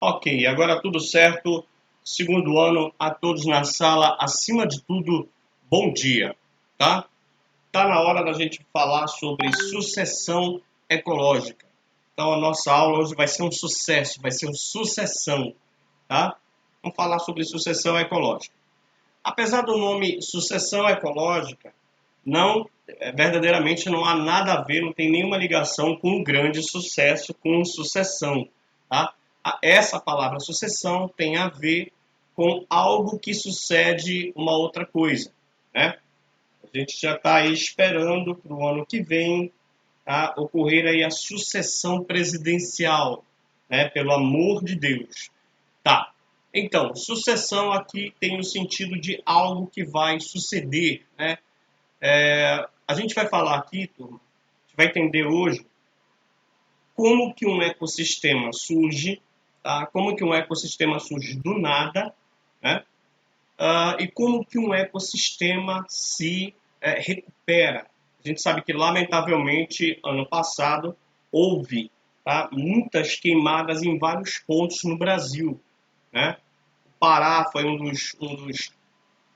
Ok, agora tudo certo. Segundo ano a todos na sala. Acima de tudo, bom dia, tá? Tá na hora da gente falar sobre sucessão ecológica. Então a nossa aula hoje vai ser um sucesso, vai ser uma sucessão, tá? Vamos falar sobre sucessão ecológica. Apesar do nome sucessão ecológica, não verdadeiramente não há nada a ver, não tem nenhuma ligação com um grande sucesso, com sucessão, tá? Essa palavra sucessão tem a ver com algo que sucede uma outra coisa, né? A gente já está aí esperando para o ano que vem ocorrer aí a sucessão presidencial, né? Pelo amor de Deus. Tá. Então, sucessão aqui tem o sentido de algo que vai suceder, né? A gente vai falar aqui, turma, a gente vai entender hoje como que um ecossistema surge, tá? Como que um ecossistema surge do nada, né? E como que um ecossistema se recupera. A gente sabe que, lamentavelmente, ano passado, houve, tá, muitas queimadas em vários pontos no Brasil, né? O Pará foi um dos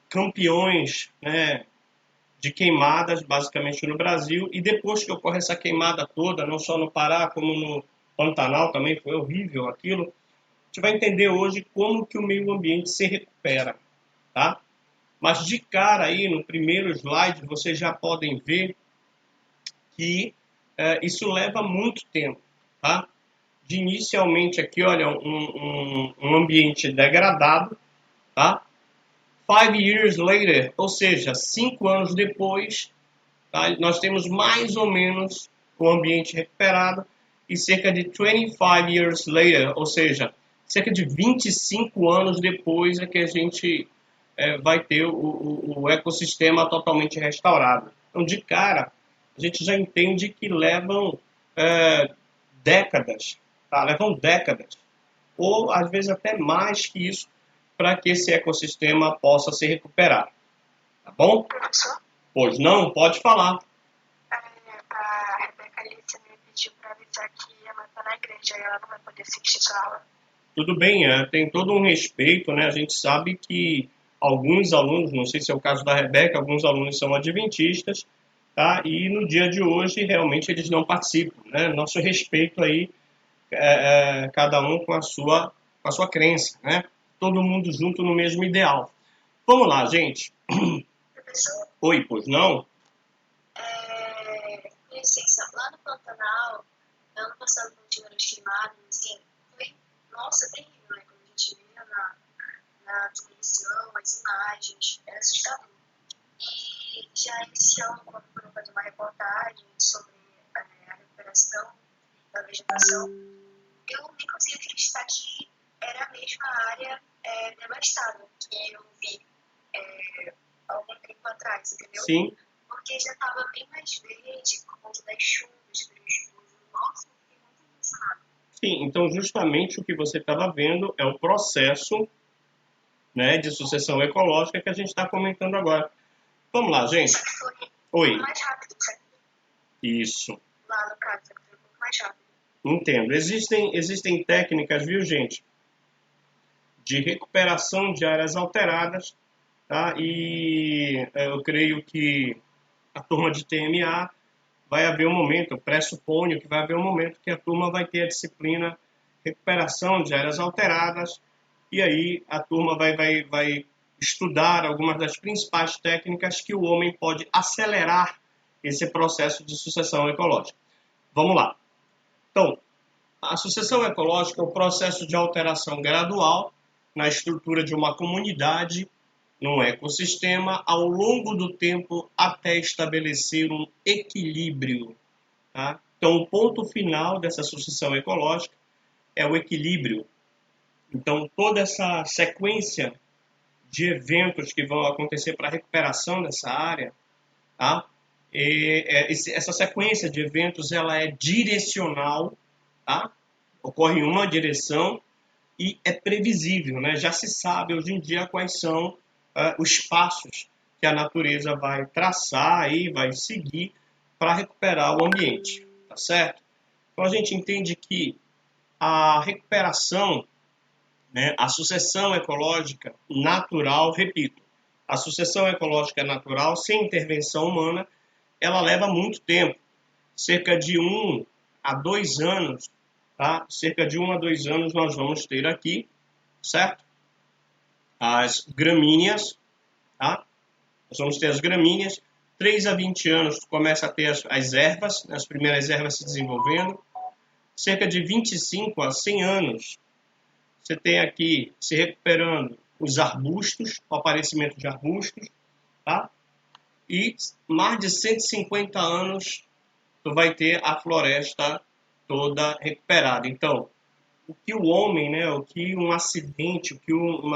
campeões, né, de queimadas, basicamente, no Brasil. E depois que ocorre essa queimada toda, não só no Pará, como no Pantanal também, foi horrível aquilo, a gente vai entender hoje como que o meio ambiente se recupera, tá? Mas de cara aí, no primeiro slide, vocês já podem ver que isso leva muito tempo, tá? De inicialmente aqui, olha, um ambiente degradado, tá? 5 years later, ou seja, 5 anos depois, tá? Nós temos mais ou menos o ambiente recuperado e cerca de 25 years later, ou seja, cerca de 25 anos depois é que a gente vai ter o ecossistema totalmente restaurado. Então, de cara, a gente já entende que levam décadas, tá? Levam décadas, ou às vezes até mais que isso, para que esse ecossistema possa se recuperar. Tá bom? Professor, Pois não? Pode falar. a Rebeca Alice me pediu para avisar que ela está na igreja e ela não vai poder assistir sua aula. Tudo bem, tem todo um respeito, né? A gente sabe que alguns alunos, não sei se é o caso da Rebeca, alguns alunos são adventistas, tá? E no dia de hoje, realmente, eles não participam, né? Nosso respeito aí, cada um com a sua crença, né? Todo mundo junto no mesmo ideal. Vamos lá, gente. Professor, Oi, pois não? com licença, lá no Pantanal, ano passado não tiveram as queimadas, assim, foi, nossa, terrível, né? Quando a gente via na televisão, as imagens, era assustador. E já esse ano, quando foram fazer uma reportagem sobre a recuperação da vegetação, eu nem conseguia acreditar que era a mesma área devastada que eu vi algum tempo atrás, entendeu? Sim. Porque já estava bem mais verde por conta das chuvas, do escuro. Nossa, eu fiquei muito emocionada. Sim, então justamente o que você estava vendo é o processo, né, de sucessão ecológica que a gente está comentando agora. Vamos lá, gente. Só que foi Oi. mais rápido, certo? Isso. Lá no caso, só que foi um pouco mais rápido. Entendo. Existem técnicas, viu, gente, de recuperação de áreas alteradas, tá? E eu creio que a turma de TMA vai haver um momento, eu pressuponho que vai haver um momento que a turma vai ter a disciplina recuperação de áreas alteradas, e aí a turma vai estudar algumas das principais técnicas que o homem pode acelerar esse processo de sucessão ecológica. Vamos lá. Então, a sucessão ecológica é o processo de alteração gradual na estrutura de uma comunidade, num ecossistema, ao longo do tempo até estabelecer um equilíbrio. Tá? Então, o ponto final dessa sucessão ecológica é o equilíbrio. Então, toda essa sequência de eventos que vão acontecer para a recuperação dessa área, tá? Essa sequência de eventos ela é direcional, tá? Ocorre em uma direção e é previsível, né? Já se sabe hoje em dia quais são os passos que a natureza vai traçar e vai seguir para recuperar o ambiente, tá certo? Então a gente entende que a recuperação né? A sucessão ecológica natural, repito, a sucessão ecológica natural, sem intervenção humana, ela leva muito tempo, cerca de 1 a 2 anos, tá? Cerca de 1 a 2 anos nós vamos ter aqui, certo? As gramíneas, tá? Nós vamos ter as gramíneas. 3 a 20 anos começa a ter as ervas, as primeiras ervas se desenvolvendo. Cerca de 25 a 100 anos, você tem aqui se recuperando os arbustos, o aparecimento de arbustos, tá? E mais de 150 anos, tu vai ter a floresta toda recuperada. Então, o que o homem, né, o que um acidente, o que um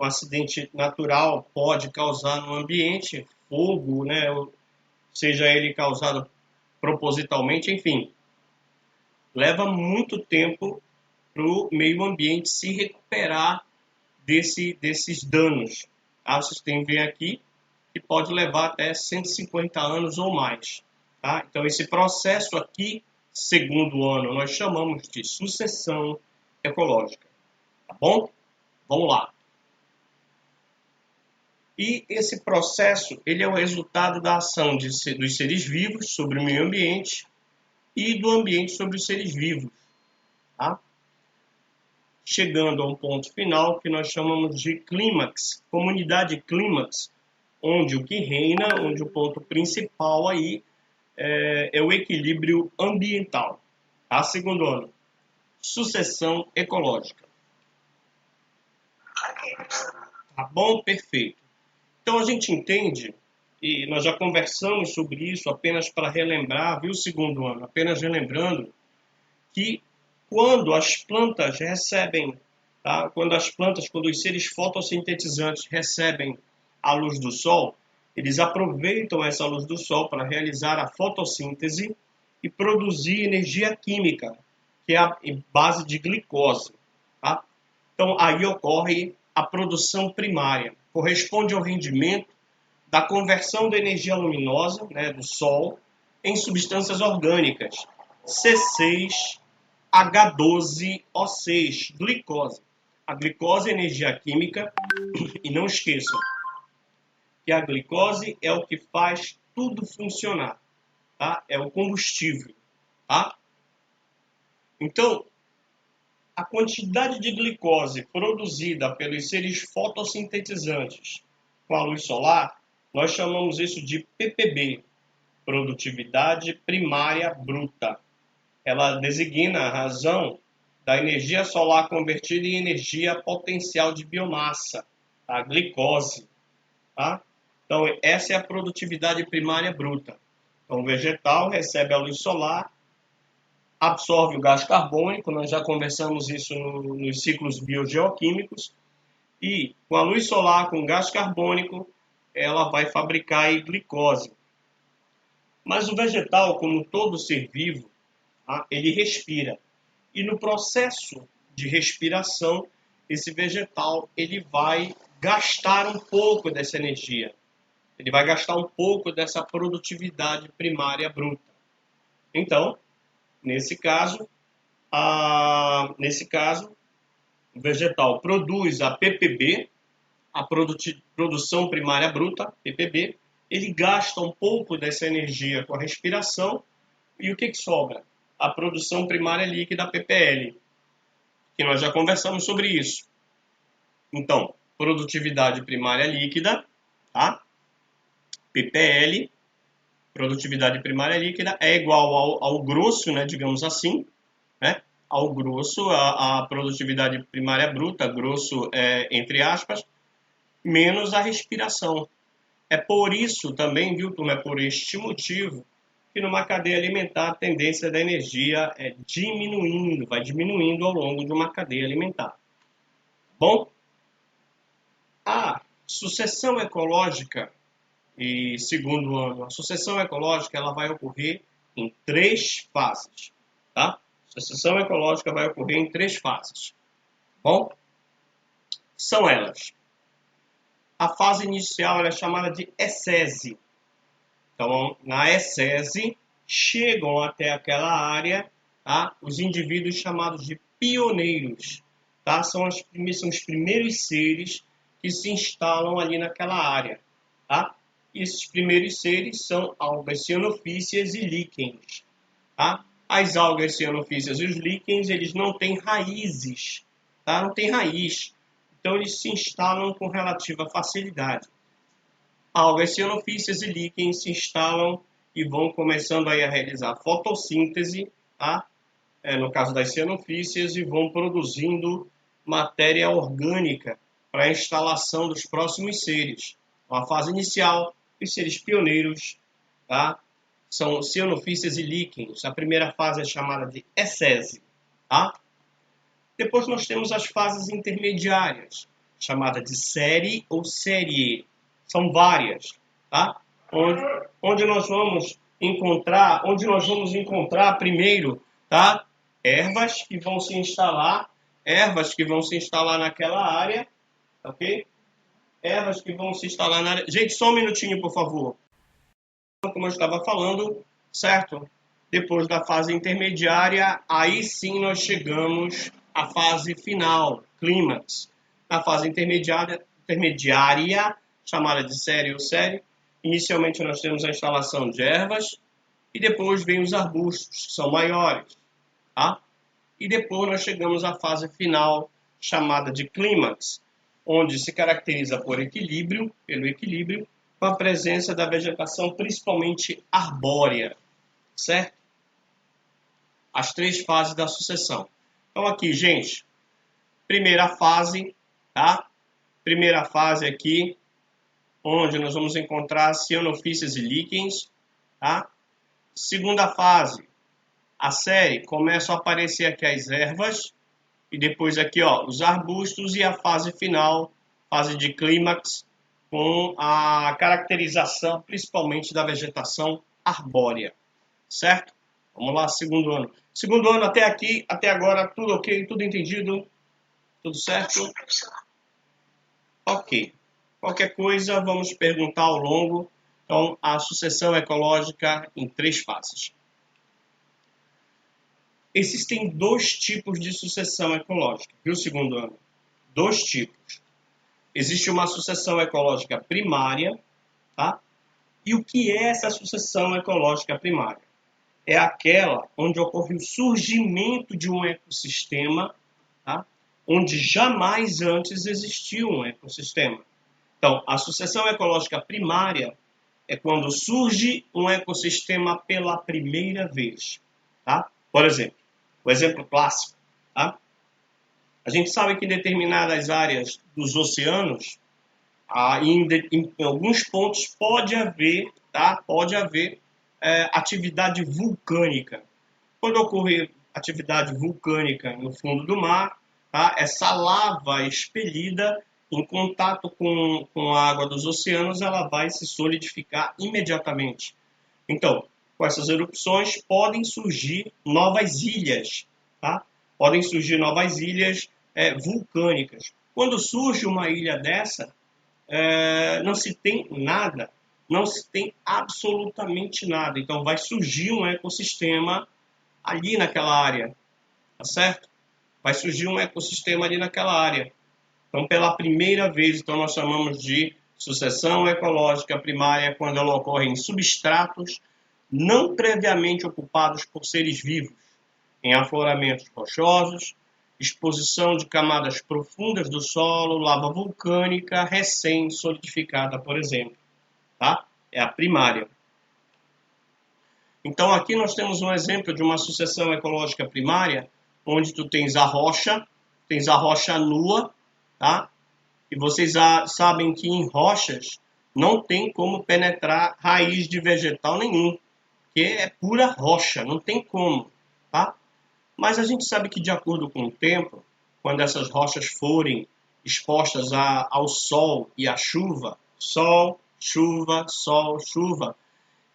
acidente natural pode causar no ambiente, fogo, né, seja ele causado propositalmente, enfim, leva muito tempo para o meio ambiente se recuperar desses danos. Tá? Vocês têm que ver aqui que pode levar até 150 anos ou mais. Tá? Então, esse processo aqui, segundo ano, nós chamamos de sucessão ecológica. Tá bom? Vamos lá. E esse processo ele é o resultado da ação dos seres vivos sobre o meio ambiente e do ambiente sobre os seres vivos. Tá? Chegando a um ponto final que nós chamamos de clímax, comunidade clímax, onde o que reina, onde o ponto principal aí é o equilíbrio ambiental. Tá? Segundo ano, sucessão ecológica. Tá bom? Perfeito. Então a gente entende, e nós já conversamos sobre isso apenas para relembrar, viu, segundo ano? Apenas relembrando que quando as plantas recebem, tá? Quando os seres fotossintetizantes recebem a luz do sol, eles aproveitam essa luz do sol para realizar a fotossíntese e produzir energia química, que é a base de glicose. Tá? Então, aí ocorre a produção primária, corresponde ao rendimento da conversão da energia luminosa, né, do sol, em substâncias orgânicas, C6, H12O6, glicose. A glicose é energia química, e não esqueçam que a glicose é o que faz tudo funcionar, tá? É o combustível, tá? Então, a quantidade de glicose produzida pelos seres fotossintetizantes com a luz solar, nós chamamos isso de PPB, produtividade primária bruta. Ela designa a razão da energia solar convertida em energia potencial de biomassa, a glicose. Tá? Então, essa é a produtividade primária bruta. Então, o vegetal recebe a luz solar, absorve o gás carbônico, nós já conversamos isso nos ciclos biogeoquímicos, e com a luz solar, com o gás carbônico, ela vai fabricar a glicose. Mas o vegetal, como todo ser vivo, tá? Ele respira. E no processo de respiração, esse vegetal ele vai gastar um pouco dessa energia. Ele vai gastar um pouco dessa produtividade primária bruta. Então, nesse caso, o vegetal produz a PPB, a produção primária bruta, PPB, ele gasta um pouco dessa energia com a respiração, e o que sobra? A produção primária líquida, PPL, que nós já conversamos sobre isso. Então, produtividade primária líquida, tá? PPL, produtividade primária líquida, é igual ao grosso, né, digamos assim, né? Ao grosso, a produtividade primária bruta, grosso entre aspas, menos a respiração. É por isso também, viu, turma, é por este motivo que numa cadeia alimentar a tendência da energia é diminuindo, vai diminuindo ao longo de uma cadeia alimentar. Bom, a sucessão ecológica, e segundo ano, a sucessão ecológica ela vai ocorrer em 3 fases. Tá? A sucessão ecológica vai ocorrer em 3 fases. Bom, são elas. A fase inicial é chamada de ecese. Então, na ecese, chegam até aquela área tá? Os indivíduos chamados de pioneiros, tá? São os primeiros seres que se instalam ali naquela área, tá? E esses primeiros seres são algas cianofíceas e líquens, tá? As algas cianofíceas e os líquens, eles não têm raízes, tá? Não tem raiz, então eles se instalam com relativa facilidade. Algas cianofíceas e líquens se instalam e vão começando aí a realizar fotossíntese, tá? No caso das cianofíceas, e vão produzindo matéria orgânica para a instalação dos próximos seres. A fase inicial, os seres pioneiros, tá? São cianofíceas e líquens. A primeira fase é chamada de ecese, tá? Depois nós temos as fases intermediárias, chamada de série ou série. São várias, tá? Onde nós vamos encontrar primeiro, tá? Ervas que vão se instalar naquela área, ok? Ervas que vão se instalar na área. Gente, só um minutinho, por favor. Como eu estava falando, certo? Depois da fase intermediária, aí sim nós chegamos à fase final, clímax. Na fase intermediária, chamada de série ou série, inicialmente nós temos a instalação de ervas e depois vem os arbustos, que são maiores, tá? E depois nós chegamos à fase final, chamada de clímax, onde se caracteriza pelo equilíbrio, com a presença da vegetação principalmente arbórea, certo? As três fases da sucessão. Então aqui, gente, primeira fase, tá? Primeira fase aqui, onde nós vamos encontrar cianofíceas e líquens, tá? Segunda fase, a série, começam a aparecer aqui as ervas, e depois aqui, ó, os arbustos, e a fase final, fase de clímax, com a caracterização principalmente da vegetação arbórea, certo? Vamos lá, segundo ano. Segundo ano até aqui, até agora, tudo ok? Tudo entendido? Tudo certo? Sim, professor. Ok. Qualquer coisa, vamos perguntar ao longo. Então, a sucessão ecológica em três fases. Existem dois tipos de sucessão ecológica, viu, segundo ano? Dois tipos. Existe uma sucessão ecológica primária, tá? E o que é essa sucessão ecológica primária? É aquela onde ocorre o surgimento de um ecossistema, tá? Onde jamais antes existiu um ecossistema. Então, a sucessão ecológica primária é quando surge um ecossistema pela primeira vez, tá? Por exemplo, o exemplo clássico, tá? A gente sabe que em determinadas áreas dos oceanos, em alguns pontos pode haver, tá? Atividade vulcânica. Quando ocorrer atividade vulcânica no fundo do mar, tá? Essa lava expelida em contato com a água dos oceanos, ela vai se solidificar imediatamente. Então, com essas erupções podem surgir novas ilhas, tá? Podem surgir novas ilhas vulcânicas. Quando surge uma ilha dessa, não se tem nada, não se tem absolutamente nada. Então vai surgir um ecossistema ali naquela área, tá certo? Vai surgir um ecossistema ali naquela área. Então, pela primeira vez, então nós chamamos de sucessão ecológica primária quando ela ocorre em substratos não previamente ocupados por seres vivos, em afloramentos rochosos, exposição de camadas profundas do solo, lava vulcânica recém-solidificada, por exemplo. Tá? É a primária. Então, aqui nós temos um exemplo de uma sucessão ecológica primária, onde tu tens a rocha nua, tá? E vocês sabem que em rochas não tem como penetrar raiz de vegetal nenhum, porque é pura rocha, não tem como, tá? Mas a gente sabe que, de acordo com o tempo, quando essas rochas forem expostas ao sol e à chuva, sol, chuva,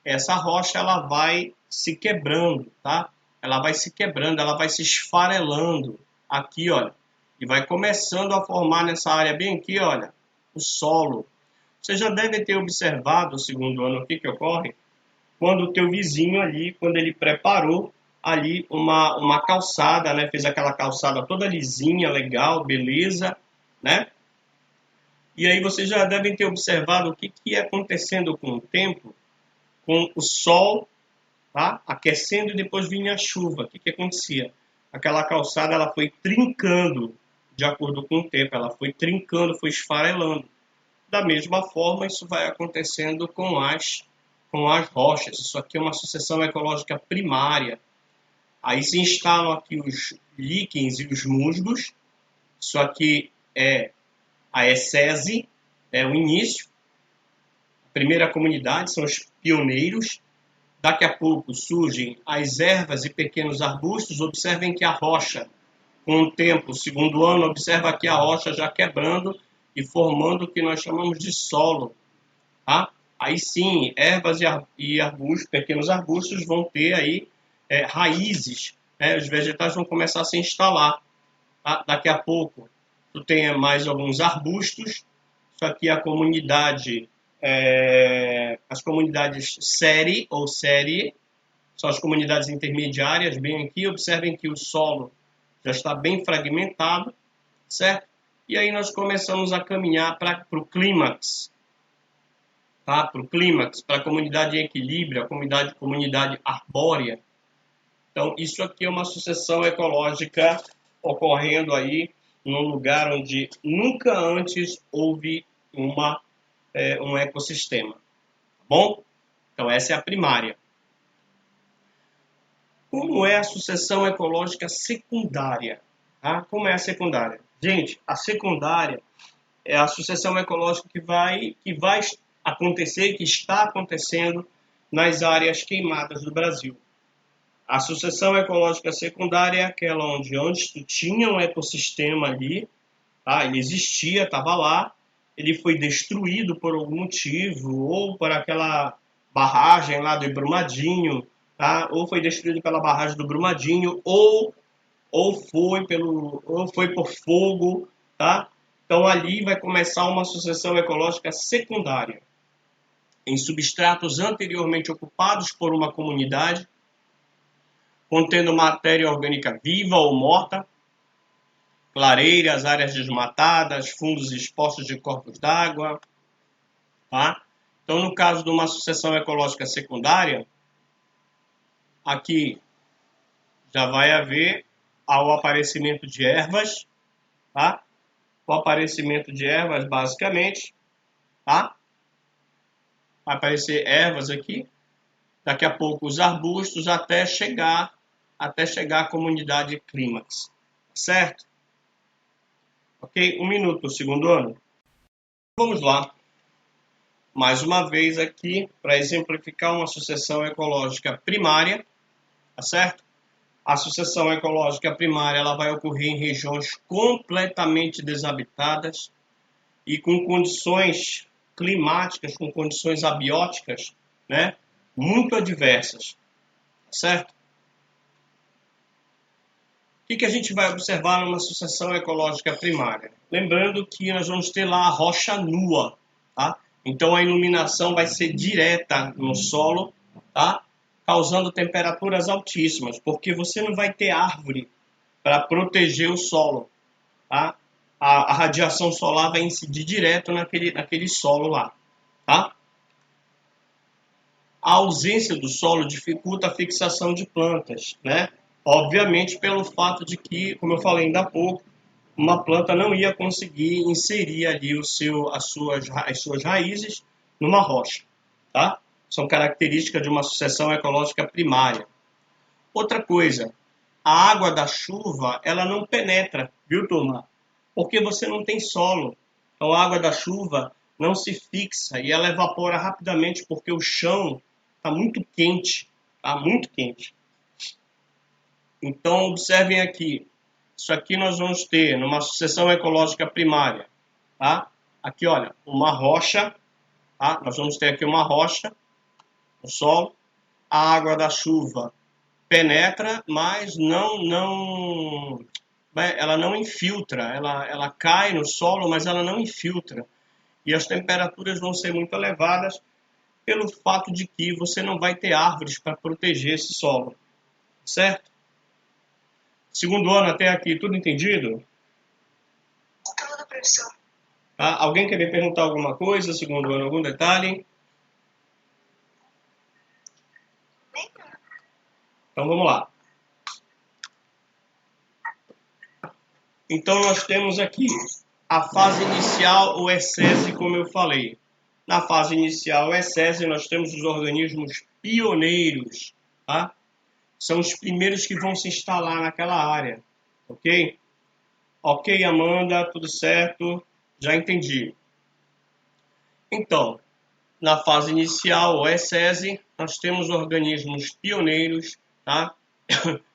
essa rocha ela vai se quebrando, tá? Ela vai se quebrando, ela vai se esfarelando aqui, olha, e vai começando a formar nessa área bem aqui, olha, o solo. Você já deve ter observado, segundo ano, o que ocorre? Quando o teu vizinho ali, quando ele preparou ali uma calçada, né? Fez aquela calçada toda lisinha, legal, beleza, né? E aí vocês já devem ter observado o que ia acontecendo com o tempo, com o sol, tá? Aquecendo e depois vinha a chuva. O que acontecia? Aquela calçada ela foi trincando de acordo com o tempo, ela foi trincando, foi esfarelando. Da mesma forma, isso vai acontecendo com as rochas. Isso aqui é uma sucessão ecológica primária. Aí se instalam aqui os líquens e os musgos. Isso aqui é a ecese, é o início. A primeira comunidade são os pioneiros. Daqui a pouco surgem as ervas e pequenos arbustos. Observem que a rocha, com o tempo, segundo ano, observa aqui a rocha já quebrando e formando o que nós chamamos de solo. Tá? Aí sim, ervas e arbustos, pequenos arbustos vão ter aí raízes, né? Os vegetais vão começar a se instalar. Tá? Daqui a pouco, tu tem mais alguns arbustos. Isso aqui é a comunidade, as comunidades série ou série, são as comunidades intermediárias, bem aqui. Observem que o solo já está bem fragmentado, certo? E aí nós começamos a caminhar para o clímax, tá? Para o clímax, para a comunidade em equilíbrio, a comunidade arbórea. Então, isso aqui é uma sucessão ecológica ocorrendo aí num lugar onde nunca antes houve um ecossistema. Tá bom? Então, essa é a primária. Como é a sucessão ecológica secundária? Tá? Como é a secundária? Gente, a secundária é a sucessão ecológica que vai acontecer, que está acontecendo nas áreas queimadas do Brasil. A sucessão ecológica secundária é aquela onde antes tu tinha um ecossistema ali, tá? Ele existia, estava lá, ele foi destruído por algum motivo, ou por aquela barragem lá do Brumadinho, tá? Ou foi destruído pela barragem do Brumadinho, ou foi por fogo, tá? Então ali vai começar uma sucessão ecológica secundária, em substratos anteriormente ocupados por uma comunidade, contendo matéria orgânica viva ou morta, clareiras, áreas desmatadas, fundos expostos de corpos d'água. Tá? Então, no caso de uma sucessão ecológica secundária, aqui já vai haver o aparecimento de ervas, tá? O aparecimento de ervas, basicamente, tá? Vai aparecer ervas aqui, daqui a pouco os arbustos, até chegar à comunidade clímax, certo? Ok? 1 minuto, segundo ano. Vamos lá. Mais uma vez aqui, para exemplificar uma sucessão ecológica primária, tá certo? A sucessão ecológica primária ela vai ocorrer em regiões completamente desabitadas e com condições climáticas, com condições abióticas, né, muito adversas, tá certo? O que a gente vai observar numa sucessão ecológica primária? Lembrando que nós vamos ter lá a rocha nua, tá? Então a iluminação vai ser direta no solo, tá? Causando temperaturas altíssimas, porque você não vai ter árvore para proteger o solo, tá? A radiação solar vai incidir direto naquele solo lá, tá? A ausência do solo dificulta a fixação de plantas, né? Obviamente pelo fato de que, como eu falei ainda há pouco, uma planta não ia conseguir inserir ali as suas raízes numa rocha, tá? São características de uma sucessão ecológica primária. Outra coisa, a água da chuva, ela não penetra, viu, turma? Porque você não tem solo. Então a água da chuva não se fixa e ela evapora rapidamente porque o chão está muito quente, tá? Muito quente. Então observem aqui, isso aqui nós vamos ter numa sucessão ecológica primária, tá? Aqui, olha, uma rocha, tá? Nós vamos ter aqui uma rocha no solo, a água da chuva penetra, mas ela não infiltra, ela cai no solo, mas ela não infiltra. E as temperaturas vão ser muito elevadas pelo fato de que você não vai ter árvores para proteger esse solo, certo? Segundo ano até aqui, tudo entendido? Tudo, professor. Tá? Alguém quer me perguntar alguma coisa, segundo ano, algum detalhe? Nenhum. Então vamos lá. Então nós temos aqui a fase inicial, o ESSESI, como eu falei. Na fase inicial, o ESSESI, nós temos os organismos pioneiros, tá? São os primeiros que vão se instalar naquela área, ok? Ok, Amanda, tudo certo? Já entendi. Então, na fase inicial, o ESSESI, nós temos organismos pioneiros, tá?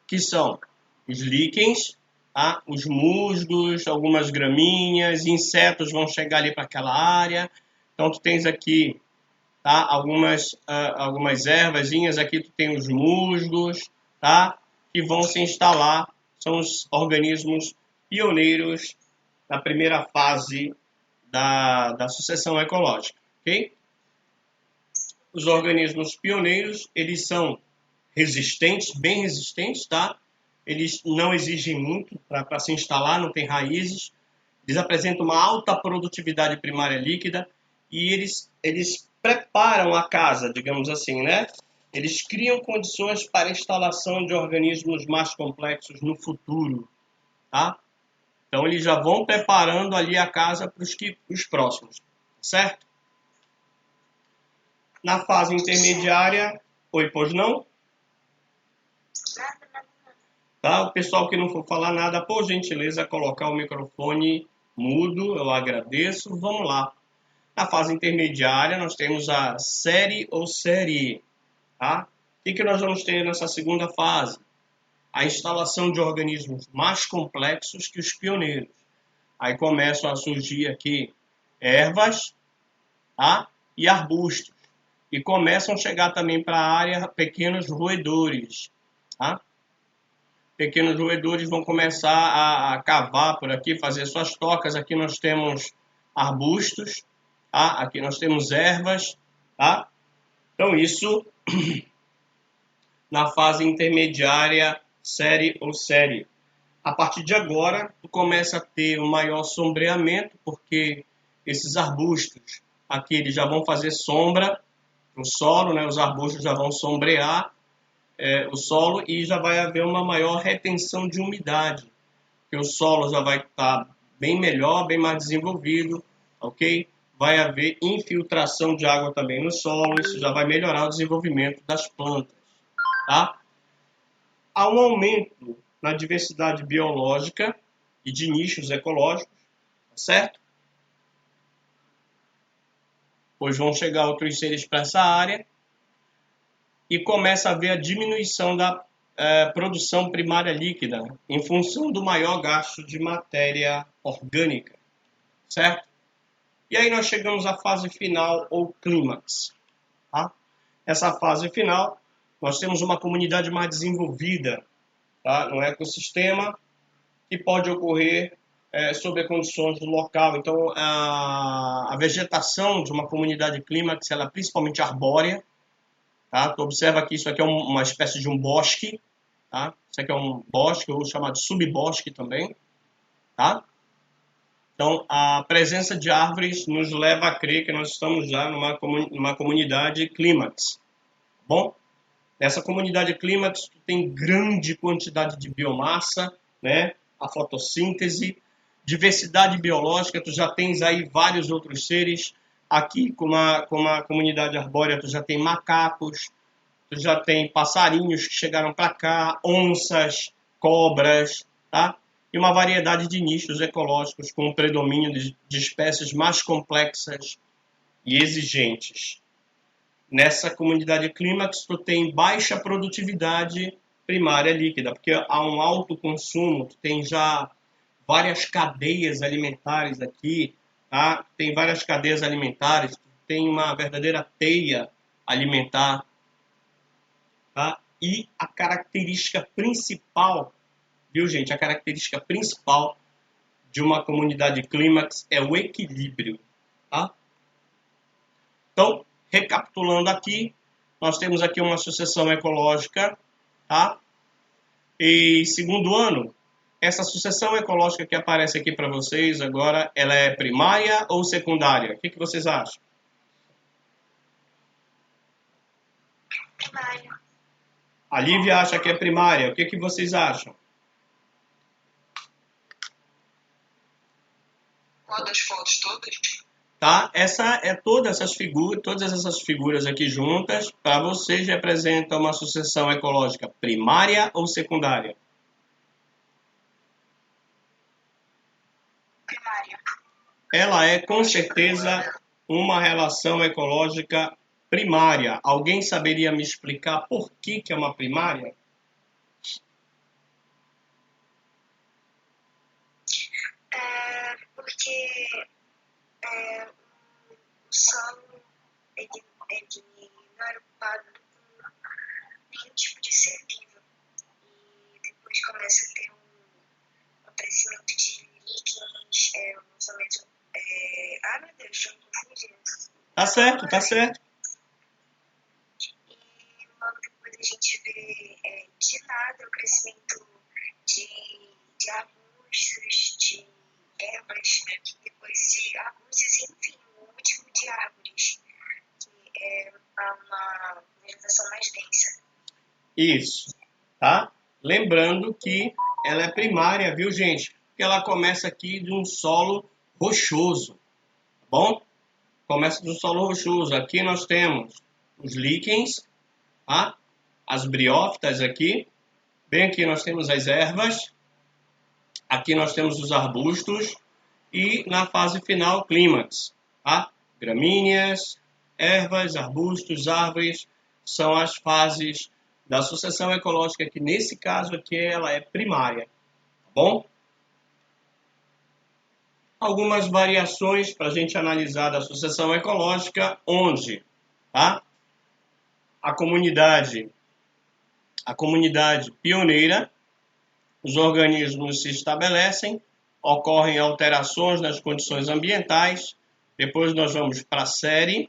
Que são os líquens, tá? Os musgos, algumas gramíneas, insetos vão chegar ali para aquela área. Então, tu tens aqui, tá? Algumas ervazinhas, aqui tu tem os musgos, tá? Que vão se instalar, são os organismos pioneiros na primeira fase da sucessão ecológica, ok? Os organismos pioneiros, eles são resistentes, bem resistentes, tá? Eles não exigem muito para se instalar, não tem raízes. Eles apresentam uma alta produtividade primária líquida e eles preparam a casa, digamos assim, né? Eles criam condições para a instalação de organismos mais complexos no futuro, tá? Então, eles já vão preparando ali a casa para os próximos, certo? Na fase intermediária, oi, pois não? Nada. Tá? O pessoal que não for falar nada, por gentileza, colocar o microfone mudo, eu agradeço. Vamos lá. Na fase intermediária, nós temos a série ou série. Tá? O que nós vamos ter nessa segunda fase? A instalação de organismos mais complexos que os pioneiros. Aí começam a surgir aqui ervas, tá? E arbustos. E começam a chegar também para a área pequenos roedores. Tá? Pequenos roedores vão começar a cavar por aqui, fazer suas tocas. Aqui nós temos arbustos, tá? Aqui nós temos ervas. Tá? Então isso na fase intermediária, série ou série. A partir de agora, tu começa a ter um maior sombreamento, porque esses arbustos aqui eles já vão fazer sombra no solo, né? Os arbustos já vão sombrear o solo e já vai haver uma maior retenção de umidade, que o solo já vai estar bem melhor, bem mais desenvolvido, ok? Vai haver infiltração de água também no solo, isso já vai melhorar o desenvolvimento das plantas, tá? Há um aumento na diversidade biológica e de nichos ecológicos, certo? Pois vão chegar outros seres para essa área e começa a haver a diminuição da produção primária líquida em função do maior gasto de matéria orgânica, certo? E aí nós chegamos à fase final ou clímax, tá? Essa fase final, nós temos uma comunidade mais desenvolvida, tá? No ecossistema, que pode ocorrer sob as condições do local. Então, a vegetação de uma comunidade clímax, ela é principalmente arbórea, tá? Tu observa que isso aqui é uma espécie de um bosque, tá? Isso aqui é um bosque, ou chamado subbosque também, tá? Então, a presença de árvores nos leva a crer que nós estamos já numa comunidade clímax, tá bom? Nessa comunidade clímax, tu tem grande quantidade de biomassa, né? A fotossíntese, diversidade biológica, tu já tens aí vários outros seres. Aqui, como a comunidade arbórea, tu já tem macacos, tu já tem passarinhos que chegaram para cá, onças, cobras, tá? E uma variedade de nichos ecológicos com o predomínio de espécies mais complexas e exigentes. Nessa comunidade clímax, tu tem baixa produtividade primária líquida, porque há um alto consumo, tu tem já várias cadeias alimentares aqui, tá? Tem várias cadeias alimentares, tu tem uma verdadeira teia alimentar, tá? E a característica principal, viu, gente? A característica principal de uma comunidade clímax é o equilíbrio, tá? Então, recapitulando aqui, nós temos aqui uma sucessão ecológica, tá? E segundo ano, essa sucessão ecológica que aparece aqui para vocês agora, ela é primária ou secundária? O que vocês acham? Primária. A Lívia acha que é primária. O que vocês acham? Qual das fotos todas? Tá? Essa é todas essas figuras aqui juntas, para vocês representam uma sucessão ecológica primária ou secundária? Primária. Ela é com certeza uma relação ecológica primária. Alguém saberia me explicar por que é uma primária? Porque o solo ele não era ocupado por nenhum tipo de ser vivo. E depois começa a ter um aparecimento de líquens, um lançamento. Meu Deus, já me confundi. Tá certo, tá certo. E logo depois a gente vê de nada o crescimento de arbustos, de ervas, depois de arbustos e, enfim, o último de árvores, que é uma vegetação mais densa. Isso, tá? Lembrando que ela é primária, viu, gente? Porque ela começa aqui de um solo rochoso, tá bom? Começa de um solo rochoso. Aqui nós temos os líquens, tá? As briófitas aqui. Bem aqui nós temos as ervas. Aqui nós temos os arbustos. E na fase final, clímax, tá? Gramíneas, ervas, arbustos, árvores, são as fases da sucessão ecológica, que nesse caso aqui ela é primária, tá bom? Algumas variações para a gente analisar da sucessão ecológica, onde, tá? A comunidade pioneira, os organismos se estabelecem, ocorrem alterações nas condições ambientais, depois nós vamos para a série,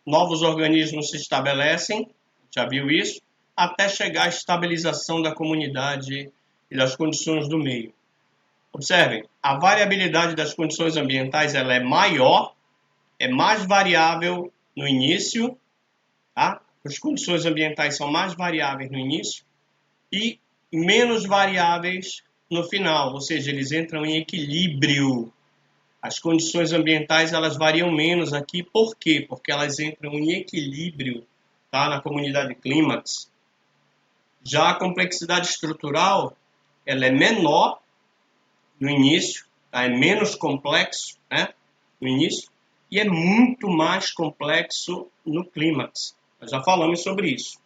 novos organismos se estabelecem, já viu isso, até chegar à estabilização da comunidade e das condições do meio. Observem, a variabilidade das condições ambientais ela é maior, é mais variável no início, tá? As condições ambientais são mais variáveis no início e menos variáveis no final, ou seja, eles entram em equilíbrio. As condições ambientais elas variam menos aqui, por quê? Porque elas entram em equilíbrio, tá? Na comunidade clímax. Já a complexidade estrutural ela é menor no início, tá? É menos complexo, né? No início, e é muito mais complexo no clímax. Nós já falamos sobre isso.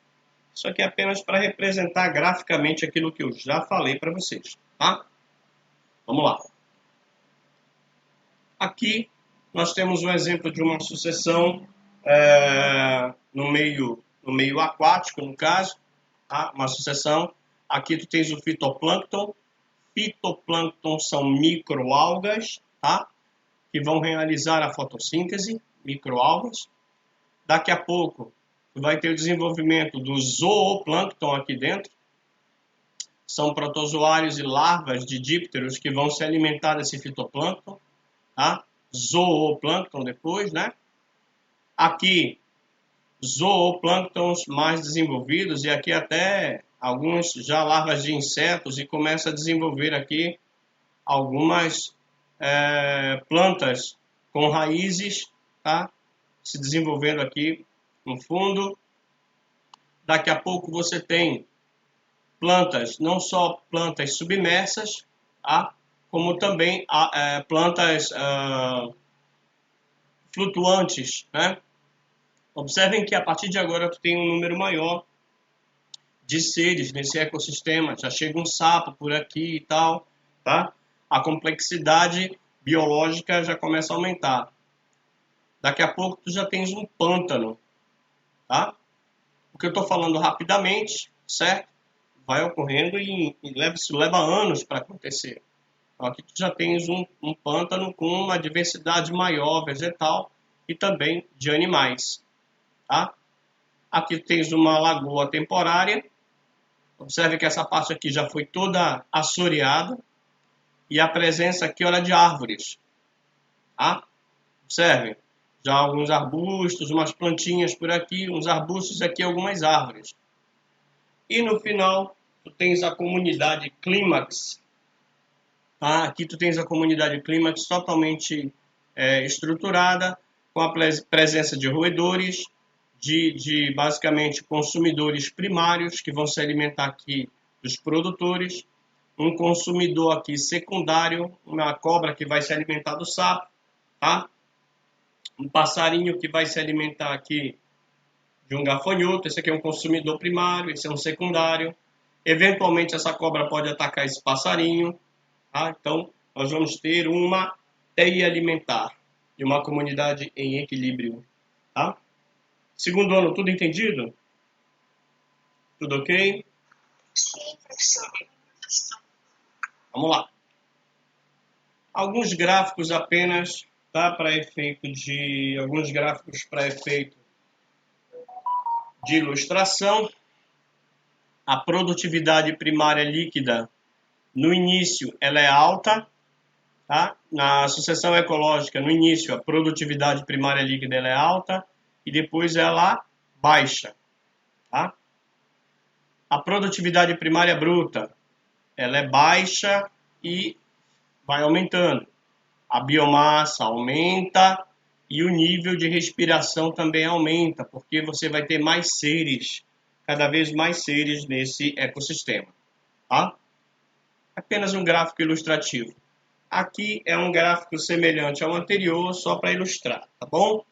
Isso aqui é apenas para representar graficamente aquilo que eu já falei para vocês, tá? Vamos lá. Aqui nós temos um exemplo de uma sucessão no meio aquático, no caso, tá? Uma sucessão. Aqui tu tens o fitoplâncton. Fitoplâncton são microalgas, tá? Que vão realizar a fotossíntese, microalgas. Daqui a pouco tu vai ter o desenvolvimento do zooplâncton aqui dentro. São protozoários e larvas de dípteros que vão se alimentar desse fitoplâncton, tá? Zooplâncton depois, né? Aqui, zooplânctons mais desenvolvidos, e aqui até alguns já larvas de insetos, e começa a desenvolver aqui algumas plantas com raízes, tá? Se desenvolvendo aqui no fundo. Daqui a pouco você tem plantas, não só plantas submersas, tá? Como também plantas flutuantes, né? Observem que a partir de agora tu tem um número maior de seres nesse ecossistema. Já chega um sapo por aqui e tal, tá? A complexidade biológica já começa a aumentar. Daqui a pouco tu já tens um pântano, tá? O que eu estou falando rapidamente, certo? Vai ocorrendo e leva anos para acontecer. Então, aqui tu já tens um pântano com uma diversidade maior vegetal e também de animais, tá? Aqui tens uma lagoa temporária, Observe que essa parte aqui já foi toda assoreada. E a presença aqui, olha, de árvores. Tá? Observe. Já alguns arbustos, umas plantinhas por aqui, uns arbustos aqui, algumas árvores. E no final, tu tens a comunidade clímax. Tá? Aqui tu tens a comunidade clímax totalmente estruturada, com a presença de roedores, de basicamente consumidores primários, que vão se alimentar aqui dos produtores, um consumidor aqui secundário, uma cobra que vai se alimentar do sapo, tá? Um passarinho que vai se alimentar aqui de um gafanhoto, esse aqui é um consumidor primário, esse é um secundário. Eventualmente essa cobra pode atacar esse passarinho, tá? Então nós vamos ter uma teia alimentar e uma comunidade em equilíbrio, tá? Segundo ano, tudo entendido? Tudo ok? Sim, professor. Vamos lá. Alguns gráficos apenas, tá? Alguns gráficos para efeito de ilustração. A produtividade primária líquida, no início, ela é alta, tá? Na sucessão ecológica, no início, a produtividade primária líquida ela é alta e depois ela baixa, tá? A produtividade primária bruta, ela é baixa e vai aumentando. A biomassa aumenta e o nível de respiração também aumenta, porque você vai ter mais seres, cada vez mais seres nesse ecossistema, tá? Apenas um gráfico ilustrativo. Aqui é um gráfico semelhante ao anterior, só para ilustrar, tá bom?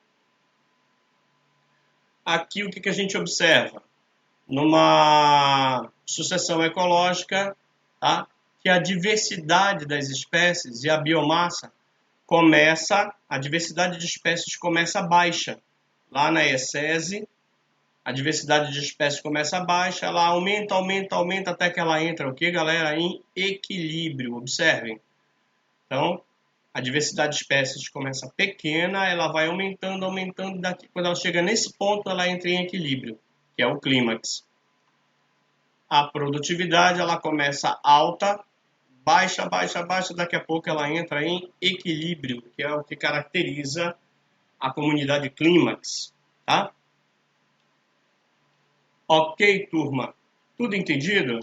Aqui o que a gente observa? Numa sucessão ecológica, tá? Que a diversidade das espécies e a biomassa a diversidade de espécies começa baixa. Lá na ESESI, a diversidade de espécies começa baixa, ela aumenta, aumenta, aumenta, até que ela entra, o que, galera? Em equilíbrio, observem. Então, a diversidade de espécies começa pequena, ela vai aumentando, aumentando, daqui, quando ela chega nesse ponto, ela entra em equilíbrio, que é o clímax. A produtividade, ela começa alta, baixa, baixa, baixa, daqui a pouco ela entra em equilíbrio, que é o que caracteriza a comunidade clímax, tá? Ok, turma? Tudo entendido?